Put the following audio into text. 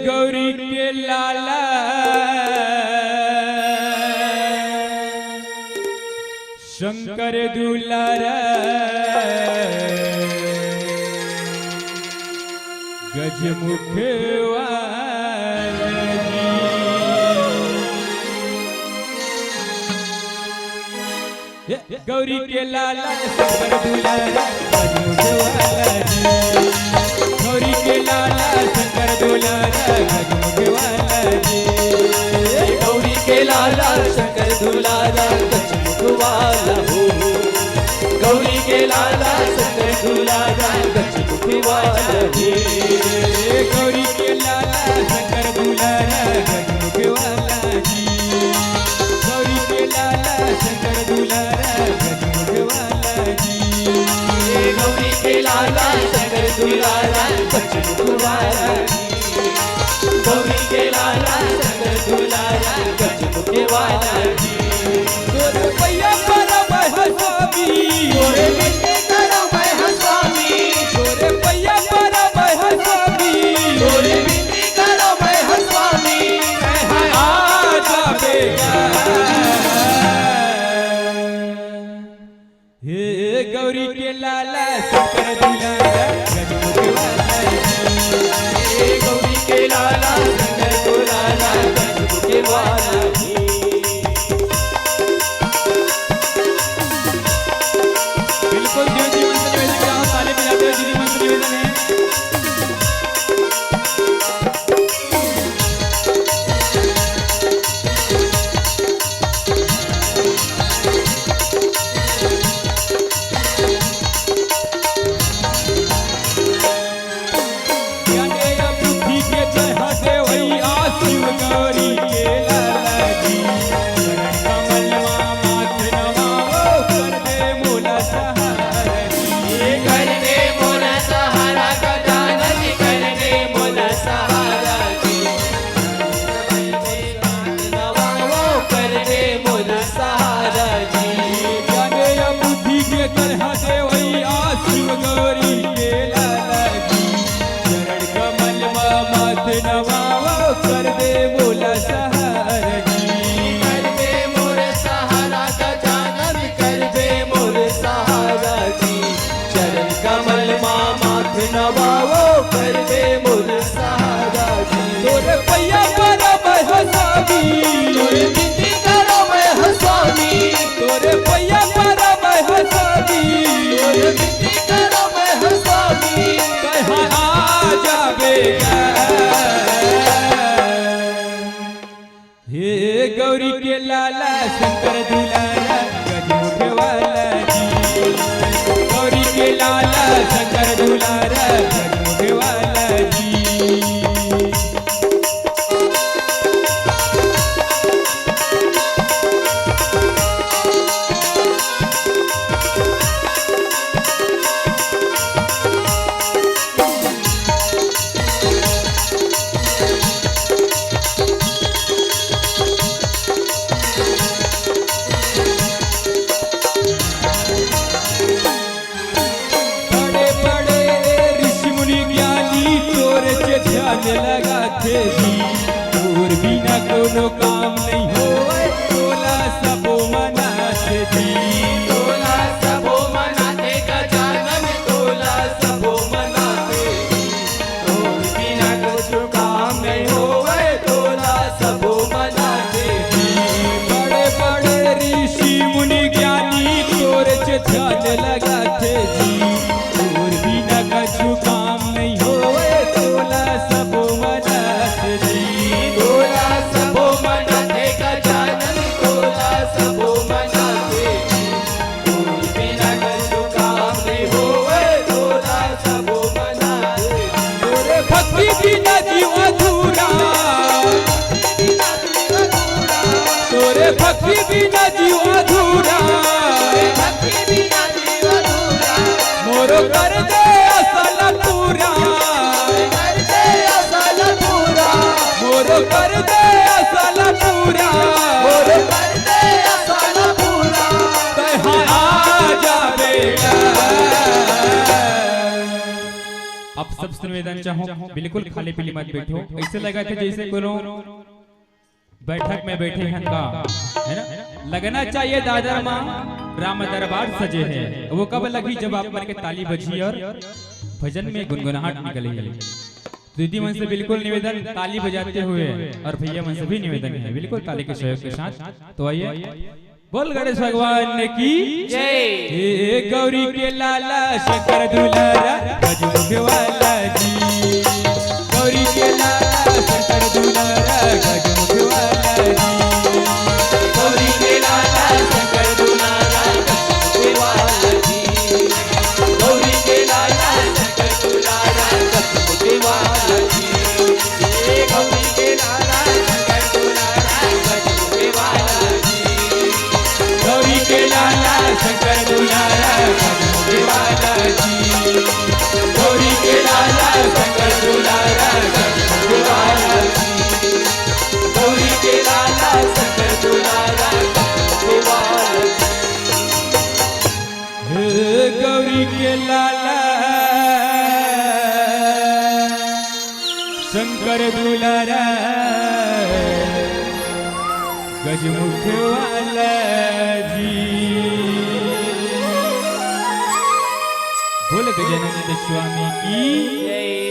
गौरी के लाला शंकर दुलारा गजमुख गौरी के लाला शंकर दुलारा गजमुख वाला जी। गौरी के लाला शंकर दुलारा गजमुख वाला जी। गौरी के लाला शंकर दुलारा गजमुख वाला हो। गौरी के लाला शंकर दुलारा गजमुख वाला जी। गौरी के लाला शंकर दुलारा गजमुख वाला जी। गौरी के लाला शंकर दुलारा गजमुख वाला जी। गौरी के लाला शंकर दुलारा गजमुख वाला जी। गौरी के लाला शंकर दुलारा गजमुख वाला जी। तोरे पैया पर स्वामी तोरे बिनती करो मैं स्वामी। तोरे पैया पर स्वामी तोरे बिनती करो मैं स्वामी। आ जाबेगा हे गौरी के लाला शंकर दुलारा गजमुख वाला जी। गौरी के लाला शंकर दुलारा गजमुख वाला जी। बिल्कुल देव जी मंत्र निवेदन के आप ताली बजाते हो। दीदी मंत्र निवेदन है कर दे बोला सहारा जी। कर दे मोर सहारा गजानन कर दे मोर सहारा जी। चरण कमल माथ नवाओ कर दे मोर सहारा जी। तोरे पैया पर स्वामी तोरे बिनती करो मैं स्वामी। तोरे पैया पर स्वामी तोरे बिनती करो मैं स्वामी। कहा आ जाबेगा हे गौरी के लाला शंकर दुलारा गजमुख वाला जी। गौरी के लाला शंकर दुलारा गजमुख वाला जी। लगाते जी और बिना कोनो काम नहीं हो तोला सबो मनाते जी। तोला सबो मनाते गजानन तोला सबो मनाते। तोर बिना कुछ काम नहीं होवे तोला सबो मनाते। बड़े बड़े ऋषि मुनि ज्ञानी तोरे ध्यान लगाते जी और बिना कछु काम नहीं होवे तोला सबो मनाते जी। तोला सबो मनाते आप सबसे निवेदन चाहूँ बिल्कुल खाली पीली मत बैठो, ऐसे लगा था जैसे कोनो बैठक में बैठे हैं का, है ना? लगना चाहिए दादर माँ राम दरबार सजे हैं। वो कब लगी जब आप मन के ताली बजी और भजन में गुनगुनाहट निकली। दीदी मन से बिल्कुल निवेदन ताली बजाते हुए और भैया मन से भी निवेदन है बिल्कुल ताली के सहयोग के साथ। तो आइए बोल गणेश भगवान की जय। हे गौरी के लाला शंकर दुलारा गजमुख वाला जी, गौरी के लाला शंकर दुलारा गजमुख वाला जी, गौरी के लाला शंकर दुलारा गजमुख वाला जी, गौरी के लाला शंकर दुलारा गजमुख वाला जी, गौरी के लाला शंकर दुलारा गजमुख वाला जी, गौरी के लाला शंकर दुलारा गजमुख वाला जी, गौरी के लाला शंकर दुलारा गजमुख वाला जी, गौरी के लाला शंकर दुलारा गजमुख वाला जी। हे गौरी के लाला शंकर दुलारा गजमुख वाला जी। बोल गजानंद स्वामी की